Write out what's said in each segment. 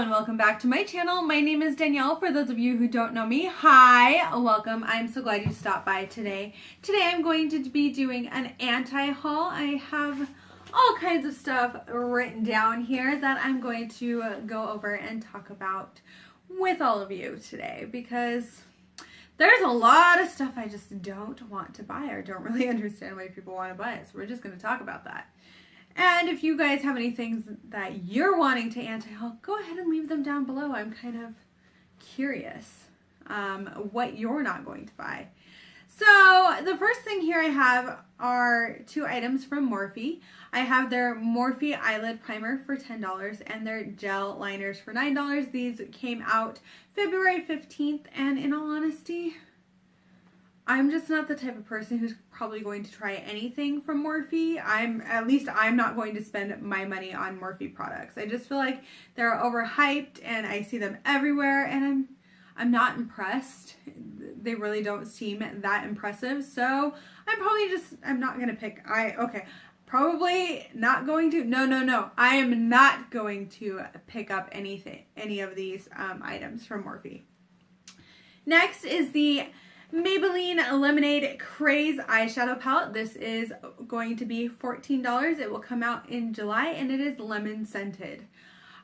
and welcome back to my channel. My name is Danielle. For those of you who don't know me, hi, welcome. I'm so glad you stopped by today. Today I'm going to be doing an anti-haul. I have all kinds of stuff written down here that I'm going to go over and talk about with all of you today because there's a lot of stuff I just don't want to buy or don't really understand why people want to buy it. So we're just going to talk about that. And if you guys have any things that you're wanting to anti-haul, go ahead and leave them down below. I'm kind of curious what you're not going to buy. So the first thing here I have are two items from Morphe. I have their Morphe eyelid primer for $10 and their gel liners for $9. These came out February 15th, and in all honesty, I'm just not the type of person who's probably going to try anything from Morphe. I'm not going to spend my money on Morphe products. I just feel like they're overhyped and I see them everywhere and I'm not impressed. They really don't seem that impressive. So I'm not going to pick, probably not going to, no. I am not going to pick up any of these items from Morphe. Next is the Maybelline Lemonade Craze eyeshadow palette. This is going to be $14. It will come out in July and it is lemon scented.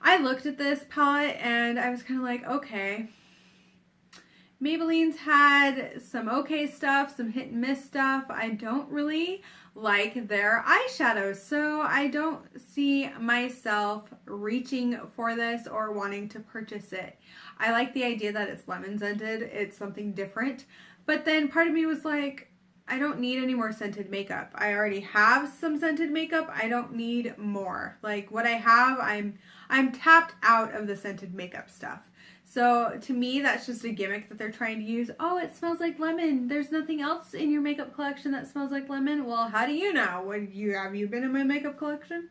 I looked at this palette and I was kind of like, okay. Maybelline's had some okay stuff, some hit and miss stuff. I don't really like their eyeshadows, so I don't see myself reaching for this or wanting to purchase it. I like the idea that it's lemon scented. It's something different. But then part of me was like, I don't need any more scented makeup. I already have some scented makeup. I don't need more. Like what I have, I'm tapped out of the scented makeup stuff. So to me, that's just a gimmick that they're trying to use. Oh, it smells like lemon. There's nothing else in your makeup collection that smells like lemon. Well, how do you know? Have you been in my makeup collection?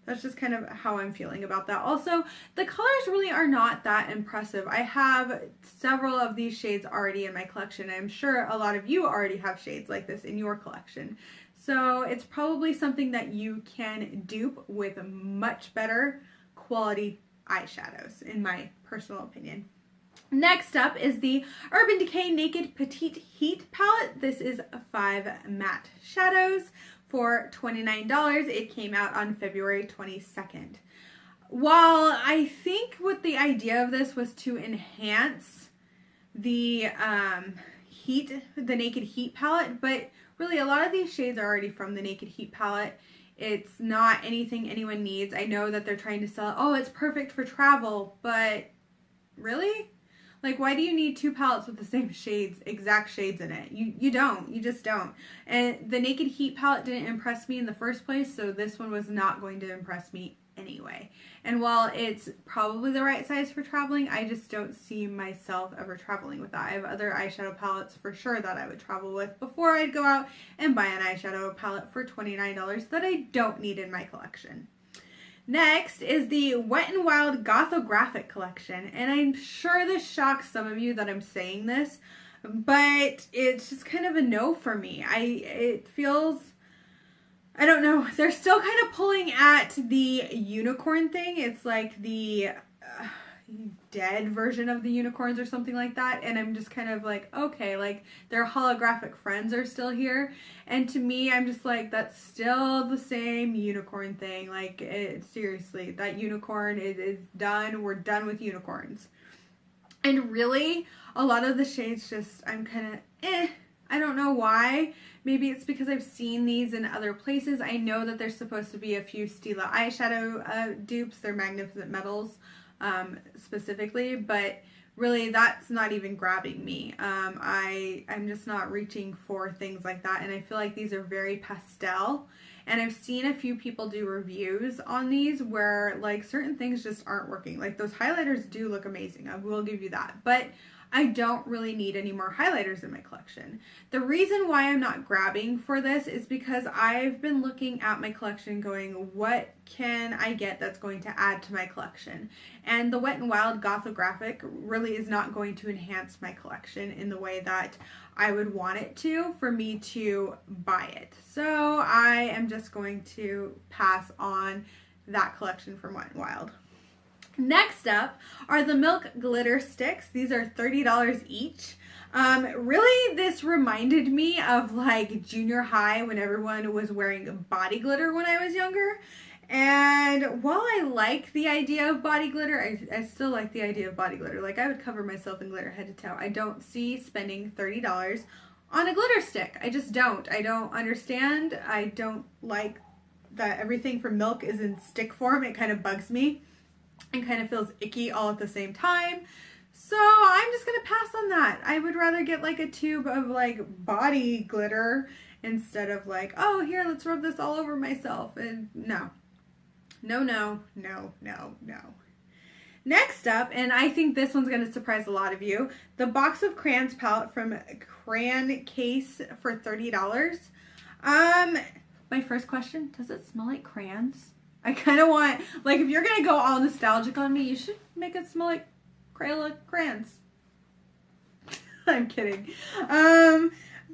That's just kind of how I'm feeling about that. Also, the colors really are not that impressive. I have several of these shades already in my collection. I'm sure a lot of you already have shades like this in your collection. So it's probably something that you can dupe with much better quality eyeshadows, in my personal opinion. Next up is the Urban Decay Naked Petite Heat Palette. This is 5 matte shadows for $29. It came out on February 22nd. While I think what the idea of this was to enhance the the Naked Heat palette, but really a lot of these shades are already from the Naked Heat palette. It's not anything anyone needs. I know that they're trying to sell, oh, it's perfect for travel, but really? Like, why do you need two palettes with the same shades, exact shades in it? You don't. You just don't. And the Naked Heat palette didn't impress me in the first place, so this one was not going to impress me anyway. And while it's probably the right size for traveling, I just don't see myself ever traveling with that. I have other eyeshadow palettes for sure that I would travel with before I'd go out and buy an eyeshadow palette for $29 that I don't need in my collection. Next is the Wet n Wild Gothographic collection, and I'm sure this shocks some of you that I'm saying this, but it's just kind of a no for me. It feels, I don't know, they're still kind of pulling at the unicorn thing. It's like the dead version of the unicorns or something like that, and I'm just kind of like, okay, like their holographic friends are still here, and to me I'm just like, that's still the same unicorn thing. Like, seriously, that unicorn is done. We're done with unicorns. And really a lot of the shades just, I'm kind of I don't know why. Maybe it's because I've seen these in other places. I know that there's supposed to be a few Stila eyeshadow dupes. They're Magnificent Metals specifically, but really that's not even grabbing me. I'm just not reaching for things like that, and I feel like these are very pastel, and I've seen a few people do reviews on these where like certain things just aren't working. Like those highlighters do look amazing, I will give you that, but I don't really need any more highlighters in my collection. The reason why I'm not grabbing for this is because I've been looking at my collection going, what can I get that's going to add to my collection? And the Wet n Wild Gothographic really is not going to enhance my collection in the way that I would want it to for me to buy it. So I am just going to pass on that collection from Wet n Wild. Next up are the Milk Glitter Sticks. These are $30 each. Really, this reminded me of like junior high when everyone was wearing body glitter when I was younger. And while I like the idea of body glitter, I still like the idea of body glitter. Like, I would cover myself in glitter head to toe. I don't see spending $30 on a glitter stick. I just don't. I don't understand. I don't like that everything from Milk is in stick form. It kind of bugs me and kind of feels icky all at the same time. So I'm just going to pass on that. I would rather get like a tube of like body glitter instead of like, oh, here, let's rub this all over myself. And no. No, no, no, no, no. Next up, and I think this one's going to surprise a lot of you, the box of Crayons Palette from Crayon Case for $30. My first question, does it smell like crayons? I kind of want, like, if you're going to go all nostalgic on me, you should make it smell like Crayola crayons. I'm kidding.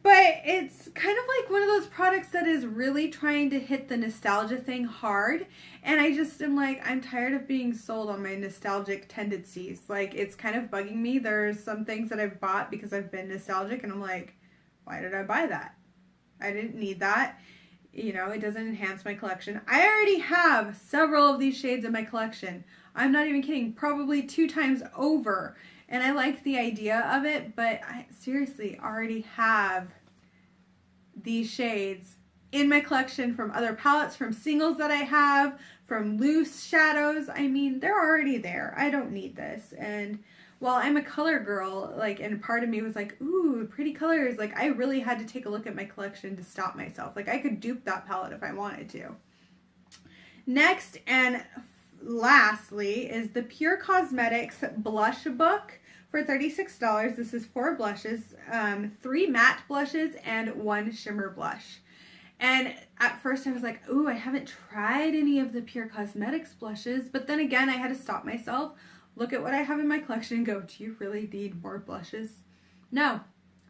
But it's kind of like one of those products that is really trying to hit the nostalgia thing hard. And I just am like, I'm tired of being sold on my nostalgic tendencies. Like, it's kind of bugging me. There's some things that I've bought because I've been nostalgic and I'm like, why did I buy that? I didn't need that. You know, it doesn't enhance my collection. I already have several of these shades in my collection. I'm not even kidding, probably 2 times over. And I like the idea of it, but I seriously already have these shades in my collection from other palettes, from singles that I have, from loose shadows. I mean, they're already there. I don't need this. And while I'm a color girl, like, and part of me was like, ooh, pretty colors, like, I really had to take a look at my collection to stop myself. Like, I could dupe that palette if I wanted to. Next and lastly is the Pure Cosmetics Blush Book for $36. This is 4 blushes, 3 matte blushes, and 1 shimmer blush. And at first I was like, ooh, I haven't tried any of the Pure Cosmetics blushes. But then again, I had to stop myself, look at what I have in my collection and go, do you really need more blushes? No,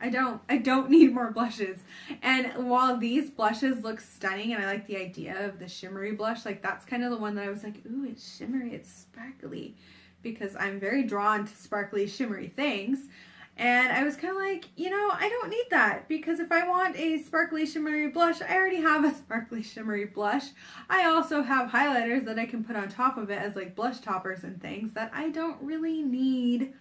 I don't. I don't need more blushes. And while these blushes look stunning and I like the idea of the shimmery blush, like that's kind of the one that I was like, ooh, it's shimmery, it's sparkly, because I'm very drawn to sparkly, shimmery things. And I was kind of like, you know, I don't need that, because if I want a sparkly, shimmery blush, I already have a sparkly, shimmery blush. I also have highlighters that I can put on top of it as like blush toppers and things that I don't really need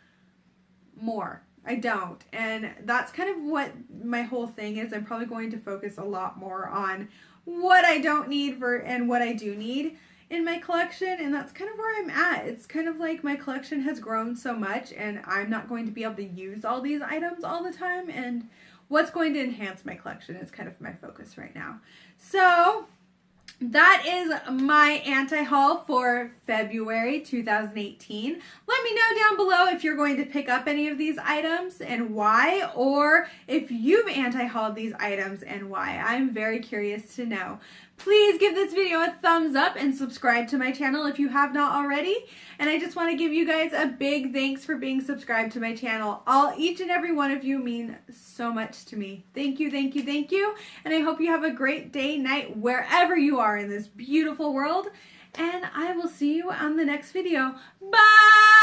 more. I don't. And that's kind of what my whole thing is. I'm probably going to focus a lot more on what I don't need and what I do need in my collection, and that's kind of where I'm at. It's kind of like my collection has grown so much and I'm not going to be able to use all these items all the time, and what's going to enhance my collection is kind of my focus right now. So that is my anti-haul for February 2018. Let me know down below if you're going to pick up any of these items and why, or if you've anti-hauled these items and why. I'm very curious to know. Please give this video a thumbs up and subscribe to my channel if you have not already. And I just want to give you guys a big thanks for being subscribed to my channel. Each and every one of you mean so much to me. Thank you, thank you, thank you. And I hope you have a great day, night, wherever you are in this beautiful world. And I will see you on the next video. Bye!